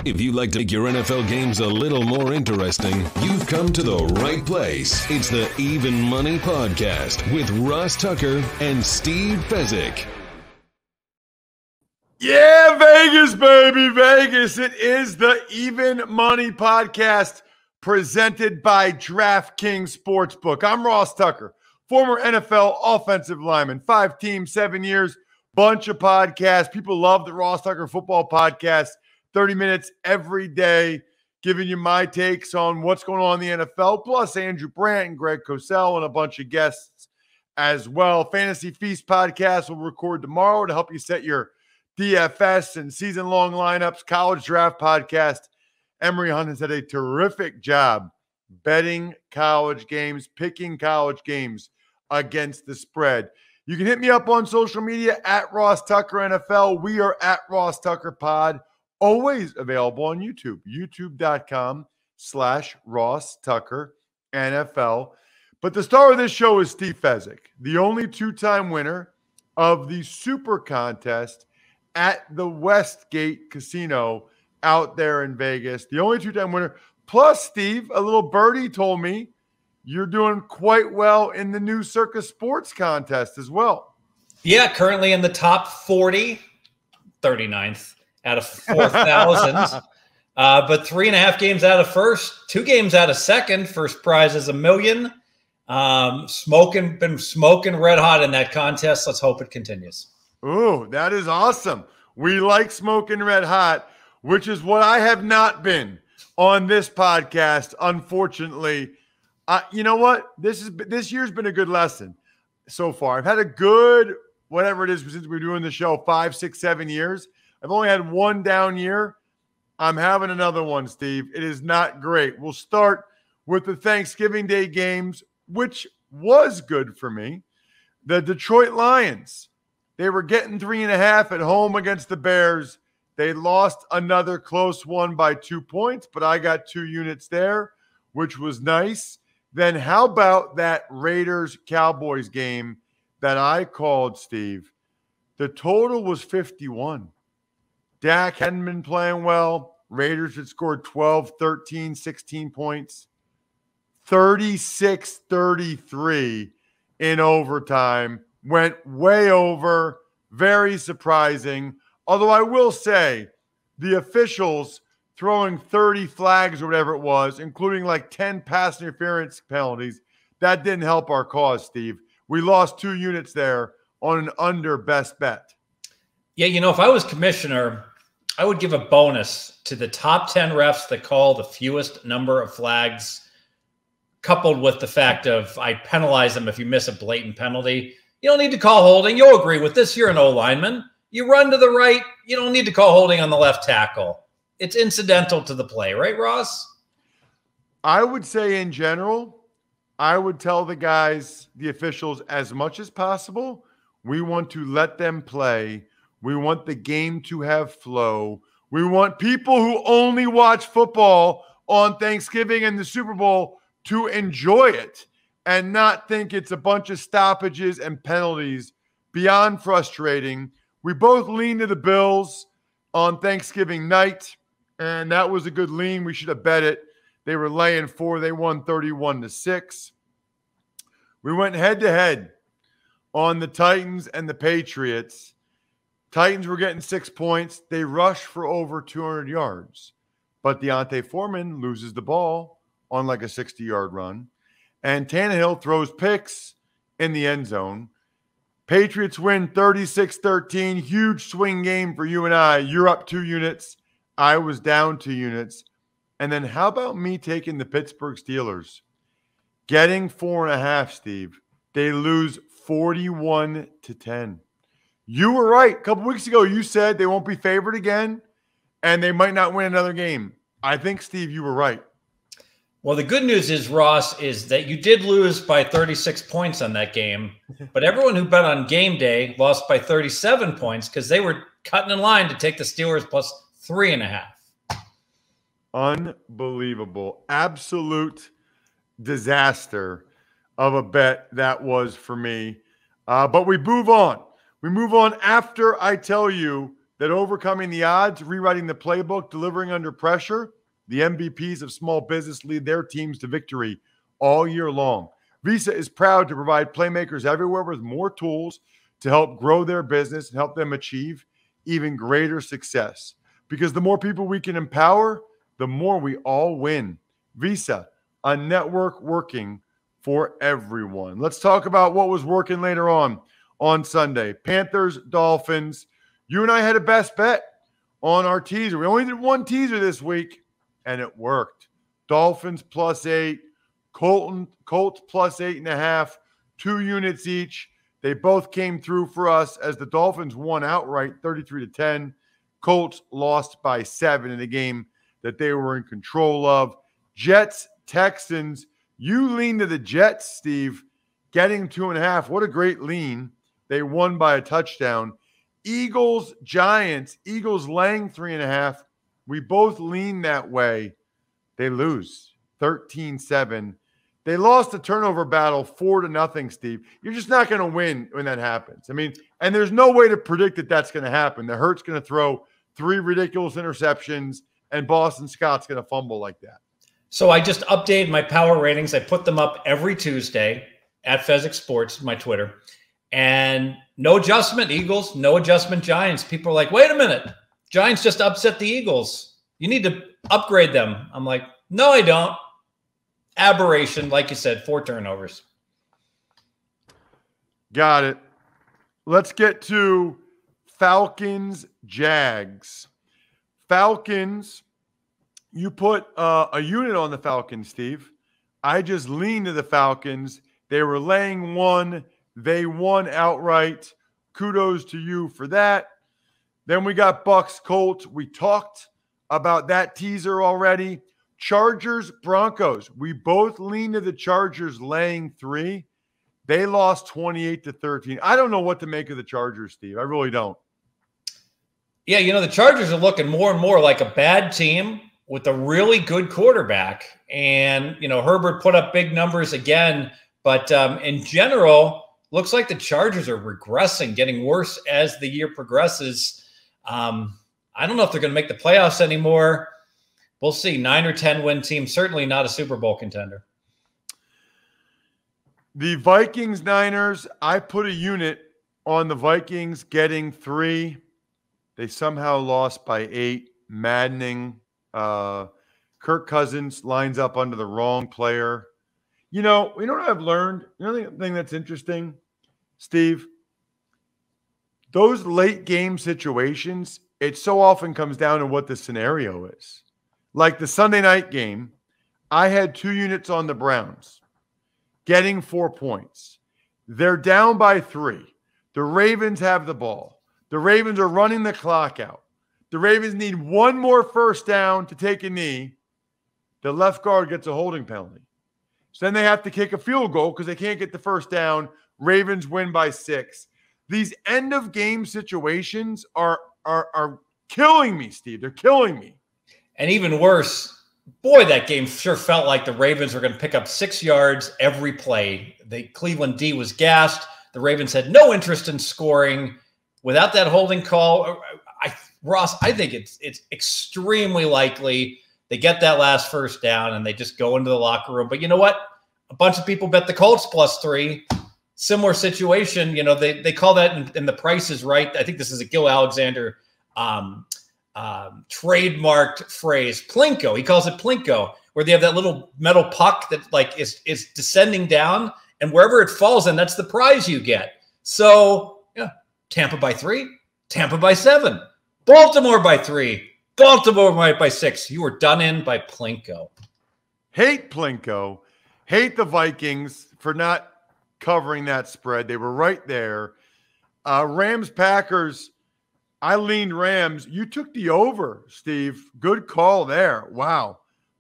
If you'd like to make your NFL games a little more interesting, you've come to the right place. It's the Even Money Podcast with Ross Tucker and Steve Fezzik. Yeah, Vegas, baby, Vegas. It is the Even Money Podcast presented by DraftKings Sportsbook. I'm Ross Tucker, former NFL offensive lineman, 5 teams, 7 years, bunch of podcasts. People love the Ross Tucker Football Podcast. 30 minutes every day, giving you my takes on what's going on in the NFL, plus Andrew Brandt and Greg Cosell and a bunch of guests as well. Fantasy Feast podcast will record tomorrow to help you set your DFS and season-long lineups. College Draft podcast. Emery Hunt has had a terrific job betting college games, picking college games against the spread. You can hit me up on social media at Ross Tucker NFL. We are at Ross Tucker Pod. Always available on YouTube, youtube.com/Ross Tucker NFL. But the star of this show is Steve Fezzik, the only 2-time winner of the Super Contest at the Westgate Casino out there in Vegas. The only 2-time winner. Plus, Steve, a little birdie told me you're doing quite well in the new Circus Sports Contest as well. Yeah, currently in the top 40, 39th. Out of 4,000, but 3.5 games out of first, 2 games out of second. First prize is $1 million. Been smoking red hot in that contest. Let's hope it continues. Ooh, that is awesome. We like smoking red hot, which is what I have not been on this podcast, unfortunately. You know what? This year's been a good lesson so far. I've had a good, whatever it is, since we're doing the show, 5, 6, 7 years. I've only had one down year. I'm having another one, Steve. It is not great. We'll start with the Thanksgiving Day games, which was good for me. The Detroit Lions, they were getting 3.5 at home against the Bears. They lost another close one by 2 points, but I got 2 units there, which was nice. Then how about that Raiders-Cowboys game that I called, Steve? The total was 51. Dak hadn't been playing well. Raiders had scored 12, 13, 16 points. 36-33 in overtime. Went way over. Very surprising. Although I will say the officials throwing 30 flags or whatever it was, including like 10 pass interference penalties, that didn't help our cause, Steve. We lost 2 units there on an under best bet. Yeah, you know, if I was commissioner, I would give a bonus to the top 10 refs that call the fewest number of flags, coupled with the fact of I penalize them if you miss a blatant penalty. You don't need to call holding. You'll agree with this. You're an O-lineman. You run to the right. You don't need to call holding on the left tackle. It's incidental to the play, right, Ross? I would say in general, I would tell the guys, the officials, as much as possible, we want to let them play. We want the game to have flow. We want people who only watch football on Thanksgiving and the Super Bowl to enjoy it and not think it's a bunch of stoppages and penalties. Beyond frustrating. We both leaned to the Bills on Thanksgiving night, and that was a good lean. We should have bet it. They were laying 4. They won 31-6. We went head-to-head on the Titans and the Patriots. Titans were getting 6 points. They rushed for over 200 yards. But Deontay Foreman loses the ball on like a 60-yard run. And Tannehill throws picks in the end zone. Patriots win 36-13. Huge swing game for you and I. You're up 2 units. I was down 2 units. And then how about me taking the Pittsburgh Steelers? Getting 4.5, Steve. They lose 41-10. You were right. A couple weeks ago, you said they won't be favored again, and they might not win another game. I think, Steve, you were right. Well, the good news is, Ross, is that you did lose by 36 points on that game, but everyone who bet on game day lost by 37 points because they were cutting in line to take the Steelers plus 3.5. Unbelievable. Absolute disaster of a bet that was for me. But we move on. We move on after I tell you that overcoming the odds, rewriting the playbook, delivering under pressure, the MVPs of small business lead their teams to victory all year long. Visa is proud to provide playmakers everywhere with more tools to help grow their business and help them achieve even greater success. Because the more people we can empower, the more we all win. Visa, a network working for everyone. Let's talk about what was working later on Sunday. Panthers, Dolphins. You and I had a best bet on our teaser. We only did one teaser this week, and it worked. Dolphins +8, Colts +8.5, 2 units each. They both came through for us as the Dolphins won outright 33-10. Colts lost by 7 in a game that they were in control of. Jets, Texans. You lean to the Jets, Steve, getting 2.5. What a great lean. They won by a touchdown. Eagles, Giants. Eagles laying 3.5. We both lean that way. They lose 13-7. They lost the turnover battle 4-0, Steve. You're just not going to win when that happens. I mean, and there's no way to predict that that's going to happen. The Hurt's going to throw 3 ridiculous interceptions, and Boston Scott's going to fumble like that. So I just updated my power ratings. I put them up every Tuesday at Fezzik Sports, my Twitter. And no adjustment, Eagles, no adjustment, Giants. People are like, wait a minute. Giants just upset the Eagles. You need to upgrade them. I'm like, no, I don't. Aberration, like you said, 4 turnovers. Got it. Let's get to Falcons, Jags. Falcons, you put a unit on the Falcons, Steve. I just leaned to the Falcons. They were laying 1. They won outright. Kudos to you for that. Then we got Bucks, Colts. We talked about that teaser already. Chargers, Broncos. We both leaned to the Chargers laying 3. They lost 28-13. I don't know what to make of the Chargers, Steve. I really don't. Yeah, the Chargers are looking more and more like a bad team with a really good quarterback. And, Herbert put up big numbers again. But in general, looks like the Chargers are regressing, getting worse as the year progresses. I don't know if they're going to make the playoffs anymore. We'll see. 9 or 10 win team, certainly not a Super Bowl contender. The Vikings, Niners, I put a unit on the Vikings getting 3. They somehow lost by 8. Maddening. Kirk Cousins lines up under the wrong player. You know what I've learned? The thing that's interesting, Steve? Those late game situations, it so often comes down to what the scenario is. Like the Sunday night game, I had 2 units on the Browns, getting 4 points. They're down by 3. The Ravens have the ball. The Ravens are running the clock out. The Ravens need 1 more first down to take a knee. The left guard gets a holding penalty. So then they have to kick a field goal because they can't get the first down. Ravens win by 6. These end-of-game situations are killing me, Steve. They're killing me. And even worse, boy, that game sure felt like the Ravens were going to pick up 6 yards every play. The Cleveland D was gassed. The Ravens had no interest in scoring. Without that holding call, Ross, I think it's extremely likely they get that last first down and they just go into the locker room. But you know what? A bunch of people bet the Colts +3. Similar situation. They call that in the Price is Right. I think this is a Gil Alexander trademarked phrase, Plinko. He calls it Plinko, where they have that little metal puck that is descending down, and wherever it falls in, that's the prize you get. So Tampa by 3, Tampa by 7, Baltimore by 3, Baltimore by 6. You were done in by Plinko. Hate Plinko. Hate the Vikings for not covering that spread. They were right there. Rams, Packers. I leaned Rams. You took the over, Steve. Good call there. Wow.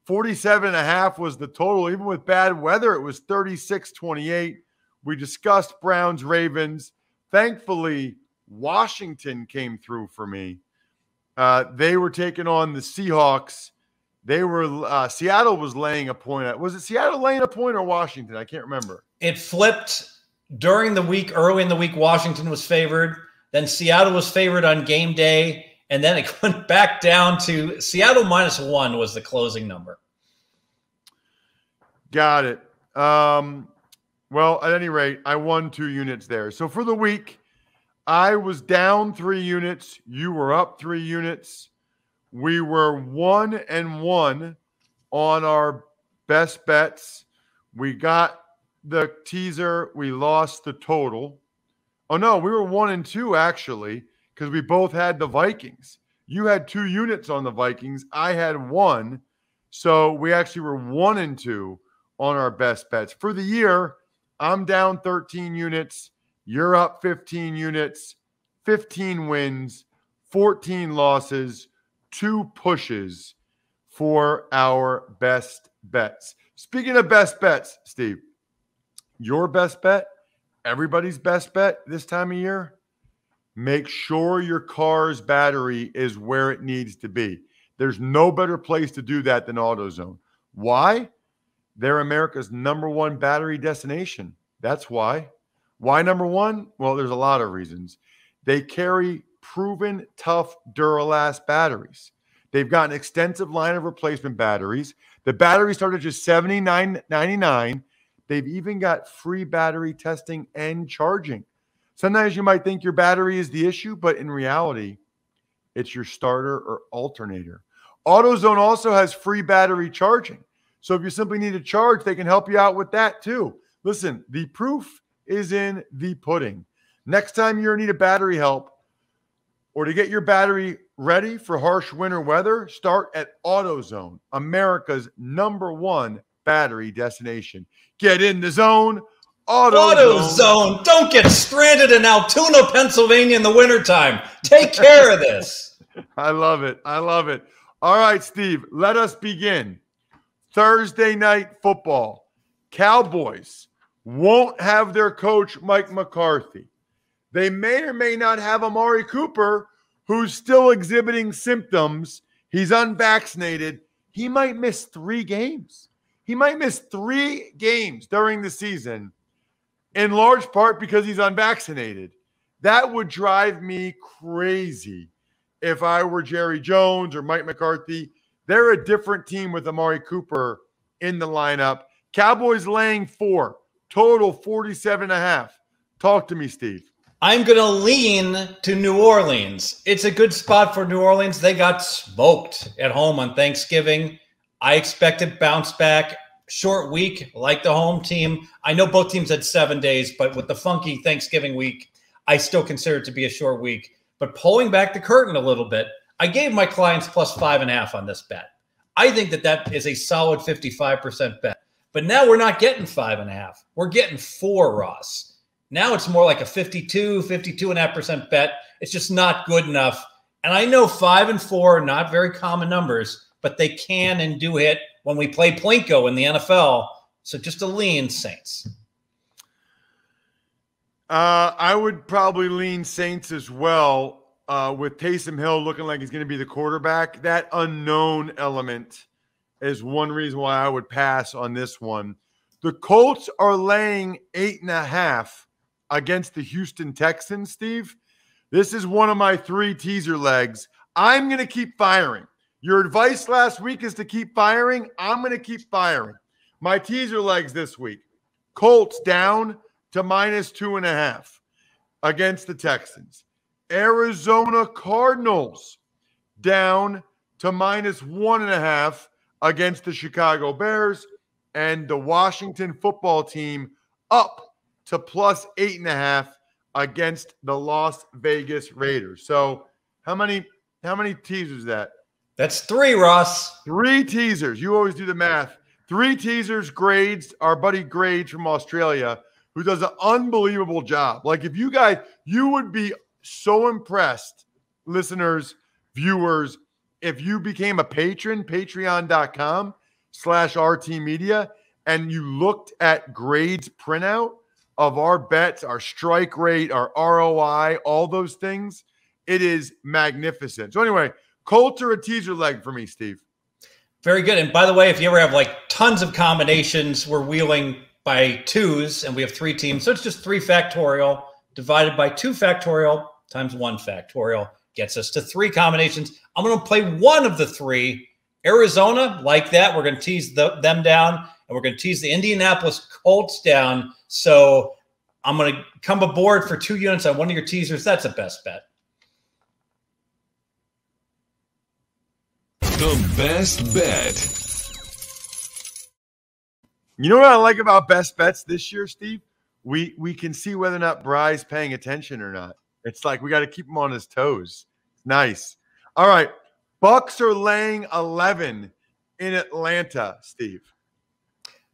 47.5 was the total. Even with bad weather, it was 36-28. We discussed Browns, Ravens. Thankfully, Washington came through for me. They were taking on the Seahawks. Seattle was laying a point. Was it Seattle laying a point or Washington? I can't remember. It flipped during the week. Early in the week, Washington was favored. Then Seattle was favored on game day, and then it went back down to Seattle -1 was the closing number. Got it. Well, at any rate, I won 2 units there. So for the week, I was down 3 units. You were up 3 units. We were 1-1 on our best bets. We got the teaser. We lost the total. Oh, no, we were 1-2, actually, because we both had the Vikings. You had 2 units on the Vikings. I had 1. So we actually were 1-2 on our best bets. For the year, I'm down 13 units. You're up 15 units, 15 wins, 14 losses, 2 pushes for our best bets. Speaking of best bets, Steve, your best bet, everybody's best bet this time of year, make sure your car's battery is where it needs to be. There's no better place to do that than AutoZone. Why? They're America's #1 battery destination. That's why. Why #1? Well, there's a lot of reasons. They carry proven, tough, Duralast batteries. They've got an extensive line of replacement batteries. The batteries start at just $79.99. They've even got free battery testing and charging. Sometimes you might think your battery is the issue, but in reality, it's your starter or alternator. AutoZone also has free battery charging. So if you simply need a charge, they can help you out with that too. Listen, the proof is in the pudding. Next time you're in need of battery help or to get your battery ready for harsh winter weather, start at AutoZone, America's #1 battery destination. Get in the zone. AutoZone. Don't get stranded in Altoona, Pennsylvania in the wintertime. Take care of this. I love it. I love it. All right, Steve, let us begin. Thursday night football. Cowboys won't have their coach, Mike McCarthy. They may or may not have Amari Cooper, who's still exhibiting symptoms. He's unvaccinated. He might miss 3 games. He might miss 3 games during the season, in large part because he's unvaccinated. That would drive me crazy if I were Jerry Jones or Mike McCarthy. They're a different team with Amari Cooper in the lineup. Cowboys laying 4, total 47.5. Talk to me, Steve. I'm going to lean to New Orleans. It's a good spot for New Orleans. They got smoked at home on Thanksgiving. I expected bounce back. Short week, like the home team. I know both teams had 7 days, but with the funky Thanksgiving week, I still consider it to be a short week. But pulling back the curtain a little bit, I gave my clients +5.5 on this bet. I think that is a solid 55% bet. But now we're not getting 5.5. We're getting 4, Ross. Now it's more like a 52.5% bet. It's just not good enough. And I know 5 and 4 are not very common numbers, but they can and do hit when we play Plinko in the NFL. So just a lean Saints. I would probably lean Saints as well. With Taysom Hill looking like he's going to be the quarterback, that unknown element is one reason why I would pass on this one. The Colts are laying 8.5 against the Houston Texans, Steve. This is one of my 3 teaser legs. I'm going to keep firing. Your advice last week is to keep firing. I'm going to keep firing. My teaser legs this week. Colts down to -2.5 against the Texans. Arizona Cardinals down to -1.5 against the Chicago Bears, and the Washington football team up to +8.5 against the Las Vegas Raiders. So how many teasers is that? That's 3, Ross. 3 teasers. You always do the math. 3 teasers. Grades, our buddy Grades from Australia, who does an unbelievable job. Like if you guys, you would be so impressed, listeners, viewers, if you became a patron, patreon.com/RTmedia, and you looked at Grades printout of our bets, our strike rate, our ROI, all those things. It is magnificent. So anyway, Colts are a teaser leg for me, Steve. Very good. And by the way, if you ever have like tons of combinations, we're wheeling by 2s and we have 3 teams. So it's just 3 factorial divided by 2 factorial times 1 factorial. gets us to 3 combinations. I'm going to play one of the 3. Arizona, like that. We're going to tease them down, and we're going to tease the Indianapolis Colts down. So I'm going to come aboard for 2 units on one of your teasers. That's a best bet. The best bet. You know what I like about best bets this year, Steve? We can see whether or not Bry's paying attention or not. It's like we got to keep him on his toes. Nice. All right. Bucks are laying 11 in Atlanta, Steve.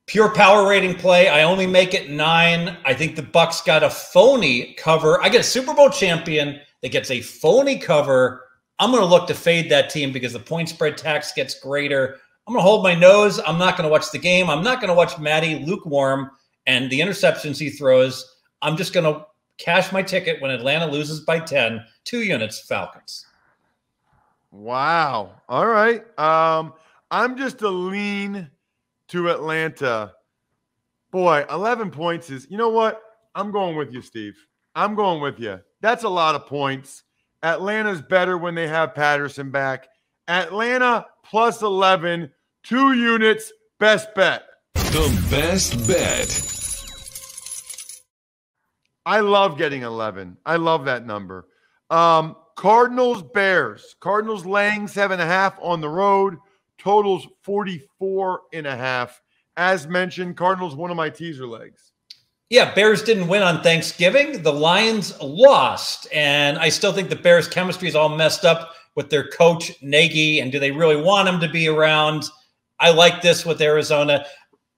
Pure power rating play. I only make it 9. I think the Bucks got a phony cover. I get a Super Bowl champion that gets a phony cover. I'm going to look to fade that team because the point spread tax gets greater. I'm going to hold my nose. I'm not going to watch the game. I'm not going to watch Matty lukewarm and the interceptions he throws. I'm just going to cash my ticket when Atlanta loses by 10. 2 units, Falcons. Wow. All right. I'm just a lean to Atlanta. Boy, 11 points is, you know what? I'm going with you, Steve. I'm going with you. That's a lot of points. Atlanta's better when they have Patterson back. Atlanta plus 11, 2 units, best bet. The best bet. I love getting 11. I love that number. Cardinals, Bears. Cardinals laying 7.5 on the road. Totals 44.5. As mentioned, Cardinals, one of my teaser legs. Yeah, Bears didn't win on Thanksgiving. The Lions lost. And I still think the Bears' chemistry is all messed up with their coach, Nagy. And do they really want him to be around? I like this with Arizona.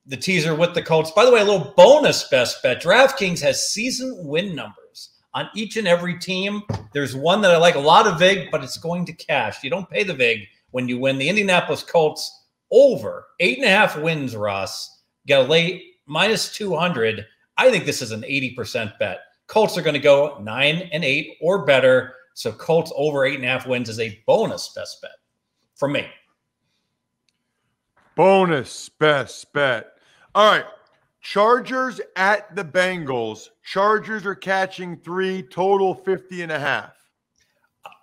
The teaser with the Colts. By the way, a little bonus best bet. DraftKings has season win numbers on each and every team. There's one that I like, a lot of VIG, but it's going to cash. You don't pay the VIG when you win. The Indianapolis Colts over 8.5 wins, Ross. Got a late minus 200. I think this is an 80% bet. Colts are going to go 9-8 or better. So Colts over 8.5 wins is a bonus best bet for me. Bonus best bet. All right. Chargers at the Bengals. Chargers are catching 3, total 50.5.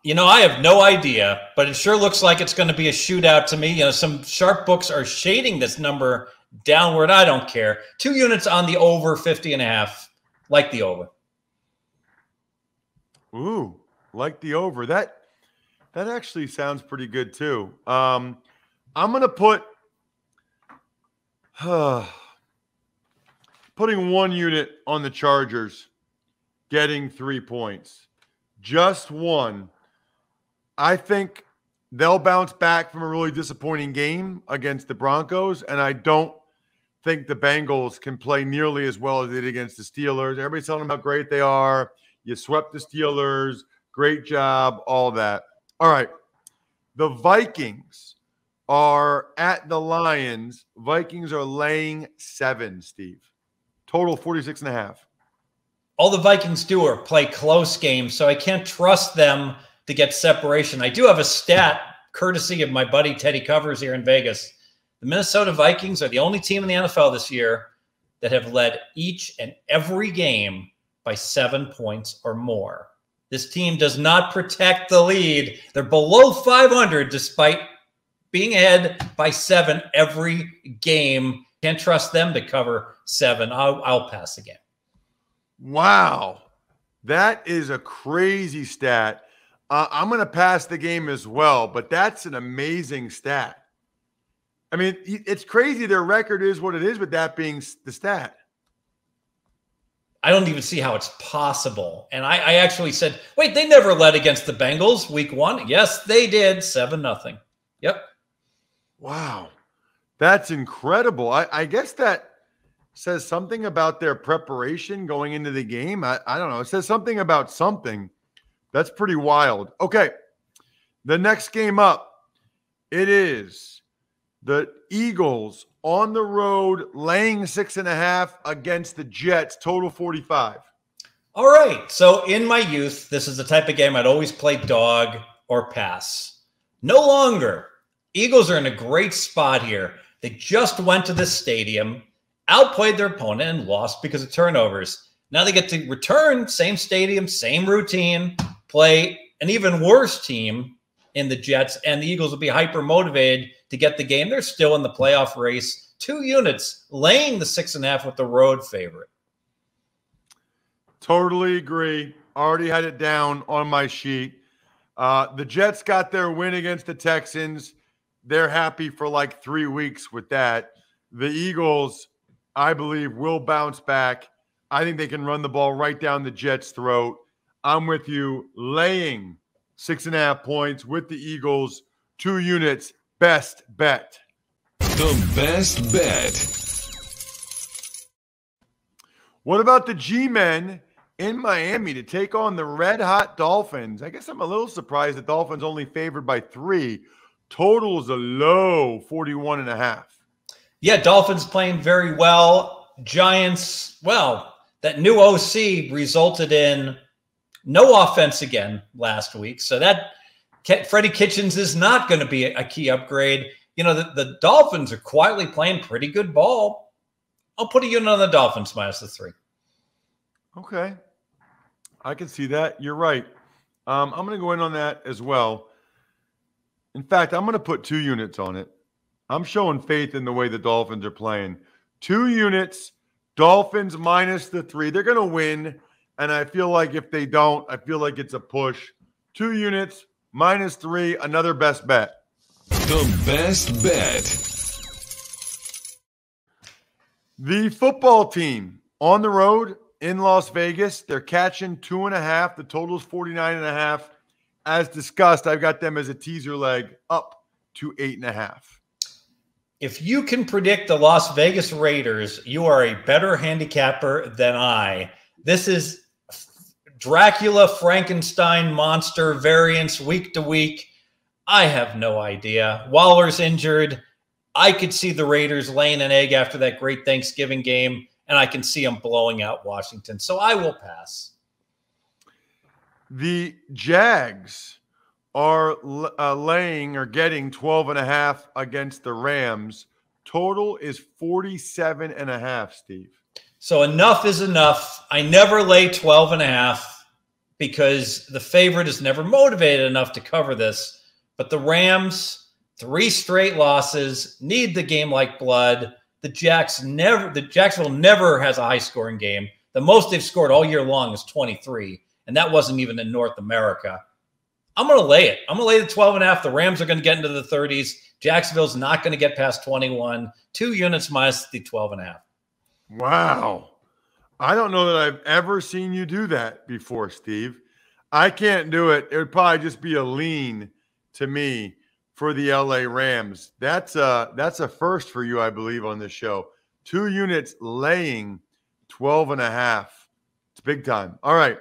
You know, I have no idea, but it sure looks like it's going to be a shootout to me. You know, some sharp books are shading this number downward. I don't care. 2 units on the over 50.5. Like the over. Ooh, like the over. That actually sounds pretty good too. I'm going to put putting 1 unit on the Chargers, getting 3 points. Just 1. I think they'll bounce back from a really disappointing game against the Broncos, and I don't think the Bengals can play nearly as well as they did against the Steelers. Everybody's telling them how great they are. You swept the Steelers. Great job, all that. All right. The Vikings are at the Lions. Vikings are laying 7, Steve. Total 46.5. All the Vikings do are play close games, so I can't trust them to get separation. I do have a stat, courtesy of my buddy Teddy Covers here in Vegas. The Minnesota Vikings are the only team in the NFL this year that have led each and every game by 7 points or more. This team does not protect the lead. They're below 500 despite being ahead by 7 every game. Can't trust them to cover 7. I'll pass again. Wow. That is a crazy stat. I'm going to pass the game as well, but that's an amazing stat. I mean, it's crazy their record is what it is, with that being the stat. I don't even see how it's possible. And I actually said, wait, they never led against the Bengals week 1. Yes, they did. 7-0. Yep. Wow. That's incredible. I guess that says something about their preparation going into the game. I don't know. It says something about something. That's pretty wild. Okay. The next game up, it is the Eagles on the road laying 6.5 against the Jets, total 45. All right. So in my youth, this is the type of game I'd always play dog or pass. No longer. Eagles are in a great spot here. They just went to the stadium, outplayed their opponent, and lost because of turnovers. Now they get to return, same stadium, same routine, play an even worse team in the Jets, and the Eagles will be hyper motivated to get the game. They're still in the playoff race. 2 units, laying the 6.5 with the road favorite. Totally agree. Already had it down on my sheet. The Jets got their win against the Texans. They're happy for like 3 weeks with that. The Eagles, I believe, will bounce back. I think they can run the ball right down the Jets' throat. I'm with you, laying 6.5 points with the Eagles. 2 units, best bet. The best bet. What about the G-Men in Miami to take on the red-hot Dolphins? I guess I'm a little surprised the Dolphins only favored by 3. Total is a low 41.5. Yeah, Dolphins playing very well. Giants, well, that new OC resulted in no offense again last week. So that Freddie Kitchens is not going to be a key upgrade. You know, the Dolphins are quietly playing pretty good ball. I'll put a unit on the Dolphins minus the 3. Okay. I can see that. You're right. I'm going to go in on that as well. In fact, I'm going to put 2 units on it. I'm showing faith in the way the Dolphins are playing. 2 units, Dolphins minus the 3. They're going to win. And I feel like if they don't, I feel like it's a push. 2 units, minus 3, another best bet. The best bet. The football team on the road in Las Vegas, they're catching 2.5. The total is 49.5. As discussed, I've got them as a teaser leg up to 8.5. If you can predict the Las Vegas Raiders, you are a better handicapper than I. This is Dracula, Frankenstein, monster variants week to week. I have no idea. Waller's injured. I could see the Raiders laying an egg after that great Thanksgiving game, and I can see them blowing out Washington. So I will pass. The Jags are laying or getting 12.5 against the Rams. Total is 47.5, Steve. So enough is enough. I never lay 12.5 because the favorite is never motivated enough to cover this. But the Rams, 3 straight losses, need the game like blood. The Jacksonville never has a high-scoring game. The most they've scored all year long is 23, and that wasn't even in North America. I'm going to lay it. I'm going to lay the 12.5. The Rams are going to get into the 30s. Jacksonville's not going to get past 21. 2 units minus the 12.5. Wow. I don't know that I've ever seen you do that before, Steve. I can't do it. It would probably just be a lean to me for the LA Rams. That's a first for you, I believe, on this show. 2 units laying 12.5. It's big time. All right.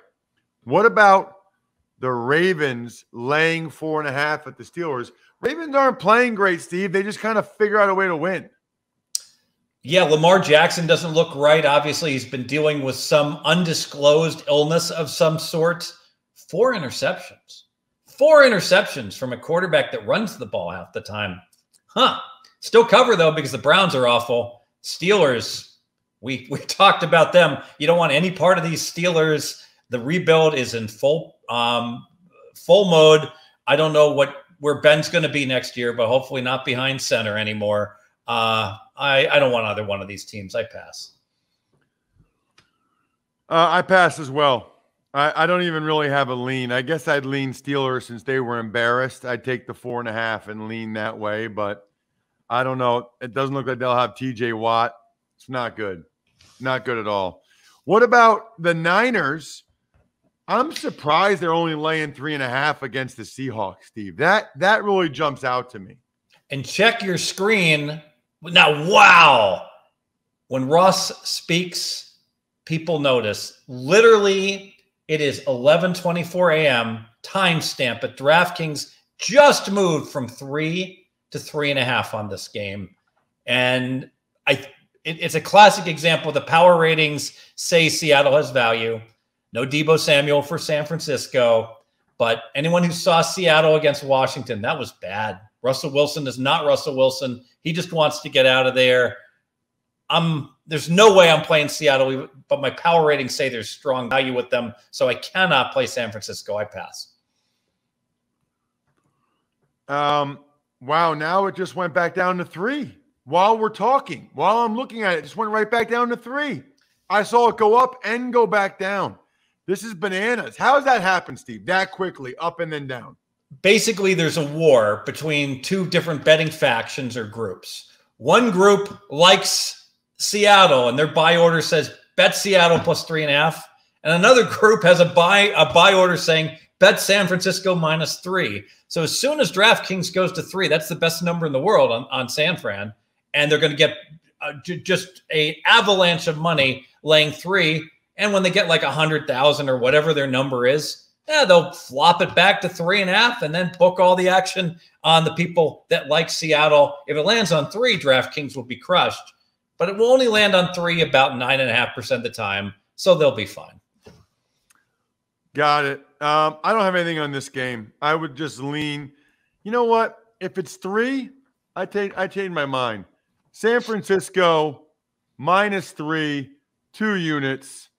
What about the Ravens laying 4.5 at the Steelers? Ravens aren't playing great, Steve. They just kind of figure out a way to win. Yeah, Lamar Jackson doesn't look right. Obviously, he's been dealing with some undisclosed illness of some sort. 4 interceptions. 4 interceptions from a quarterback that runs the ball half the time. Still cover, though, because the Browns are awful. Steelers, we talked about them. You don't want any part of these Steelers. The rebuild is in full mode. I don't know where Ben's going to be next year, but hopefully not behind center anymore. I don't want either one of these teams. I pass. I pass as well. I don't even really have a lean. I guess I'd lean Steelers since they were embarrassed. I'd take the 4.5 and lean that way, but I don't know. It doesn't look like they'll have TJ Watt. It's not good. Not good at all. What about the Niners? I'm surprised they're only laying 3.5 against the Seahawks, Steve. That really jumps out to me. And check your screen. Now, wow. When Ross speaks, people notice. Literally, it is 11:24 a.m. timestamp, but DraftKings just moved from 3 to 3.5 on this game. And it's a classic example. The power ratings say Seattle has value. No Deebo Samuel for San Francisco. But anyone who saw Seattle against Washington, that was bad. Russell Wilson is not Russell Wilson. He just wants to get out of there. There's no way I'm playing Seattle, but my power ratings say there's strong value with them, so I cannot play San Francisco. I pass. Wow, now it just went back down to 3. While we're talking, while I'm looking at it, it just went right back down to 3. I saw it go up and go back down. This is bananas. How does that happen, Steve? That quickly, up and then down? Basically, there's a war between two different betting factions or groups. One group likes Seattle, and their buy order says bet Seattle plus 3.5. And another group has a buy order saying bet San Francisco -3. So as soon as DraftKings goes to 3, that's the best number in the world on San Fran, and they're going to get just a avalanche of money laying 3. And when they get like 100,000 or whatever their number is, they'll flop it back to 3.5 and then book all the action on the people that like Seattle. If it lands on 3, DraftKings will be crushed, but it will only land on 3 about 9.5% of the time, so they'll be fine. Got it. I don't have anything on this game. I would just lean. You know what? If it's 3, I change my mind. San Francisco -3, 2 units.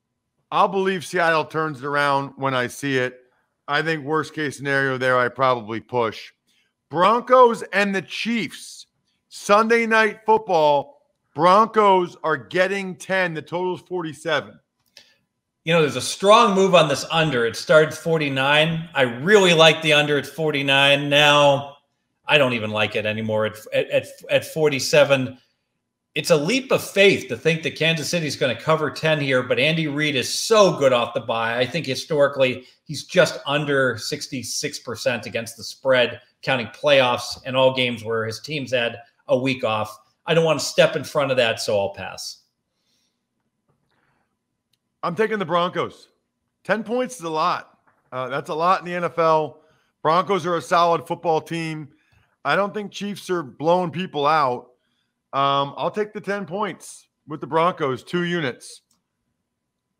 I'll believe Seattle turns it around when I see it. I think worst case scenario there, I probably push. Broncos and the Chiefs. Sunday night football. Broncos are getting 10. The total is 47. You know, there's a strong move on this under. It started 49. I really like the under at 49. Now, I don't even like it anymore at 47. It's a leap of faith to think that Kansas City is going to cover 10 here, but Andy Reid is so good off the bye. I think historically he's just under 66% against the spread, counting playoffs and all games where his team's had a week off. I don't want to step in front of that, so I'll pass. I'm taking the Broncos. 10 points is a lot. That's a lot in the NFL. Broncos are a solid football team. I don't think Chiefs are blowing people out. I'll take the 10 points with the Broncos, 2 units.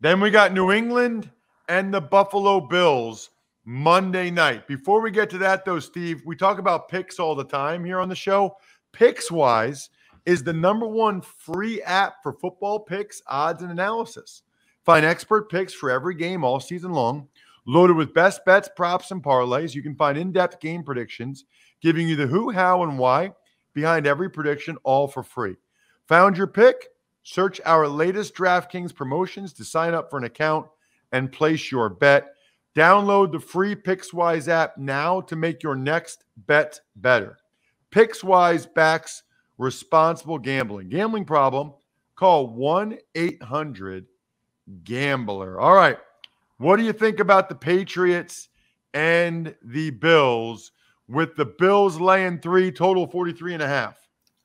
Then we got New England and the Buffalo Bills Monday night. Before we get to that, though, Steve, we talk about picks all the time here on the show. PicksWise is the #1 free app for football picks, odds, and analysis. Find expert picks for every game all season long, loaded with best bets, props, and parlays. You can find in-depth game predictions, giving you the who, how, and why behind every prediction, all for free. Found your pick? Search our latest DraftKings promotions to sign up for an account and place your bet. Download the free PicksWise app now to make your next bet better. PicksWise backs responsible gambling. Gambling problem? Call 1-800-GAMBLER. All right. What do you think about the Patriots and the Bills? With the Bills laying 3, total 43.5.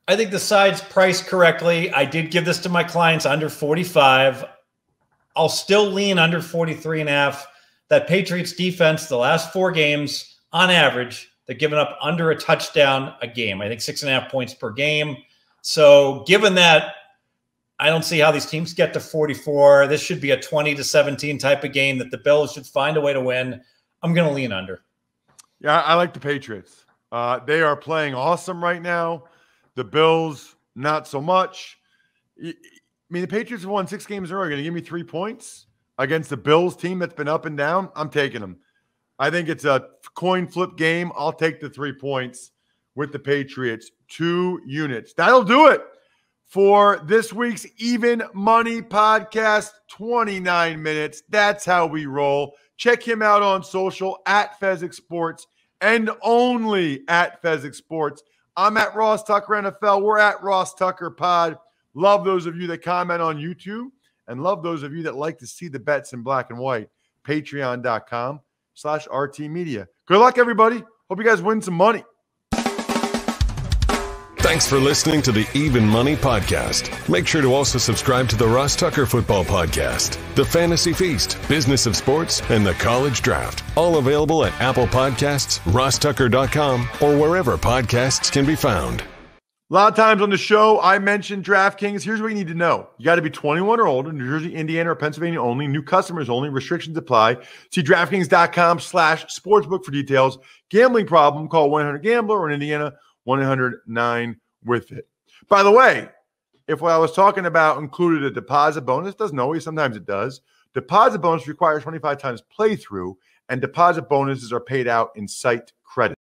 I think the side's priced correctly. I did give this to my clients under 45. I'll still lean under 43.5. That Patriots defense, the last 4 games, on average, they're giving up under a touchdown a game. I think 6.5 points per game. So given that, I don't see how these teams get to 44. This should be a 20-17 type of game that the Bills should find a way to win. I'm going to lean under. Yeah, I like the Patriots. They are playing awesome right now. The Bills, not so much. I mean, the Patriots have won 6 games in a row. You're going to give me 3 points against the Bills team that's been up and down? I'm taking them. I think it's a coin flip game. I'll take the 3 points with the Patriots. 2 units. That'll do it for this week's Even Money Podcast. 29 minutes. That's how we roll. Check him out on social at Fezzik Sports and only at Fezzik Sports. I'm at Ross Tucker NFL. We're at Ross Tucker Pod. Love those of you that comment on YouTube and love those of you that like to see the bets in black and white. Patreon.com/RT Media. Good luck, everybody. Hope you guys win some money. Thanks for listening to the Even Money Podcast. Make sure to also subscribe to the Ross Tucker Football Podcast, the Fantasy Feast, Business of Sports, and the College Draft. All available at Apple Podcasts, rosstucker.com, or wherever podcasts can be found. A lot of times on the show, I mentioned DraftKings. Here's what you need to know. You got to be 21 or older, New Jersey, Indiana, or Pennsylvania only. New customers only. Restrictions apply. See DraftKings.com/sportsbook for details. Gambling problem, call 1-800-GAMBLER, or in Indiana, 1-800-9-WITH-IT. By the way, if what I was talking about included a deposit bonus, doesn't always, sometimes it does. Deposit bonus requires 25 times playthrough, and deposit bonuses are paid out in site credit.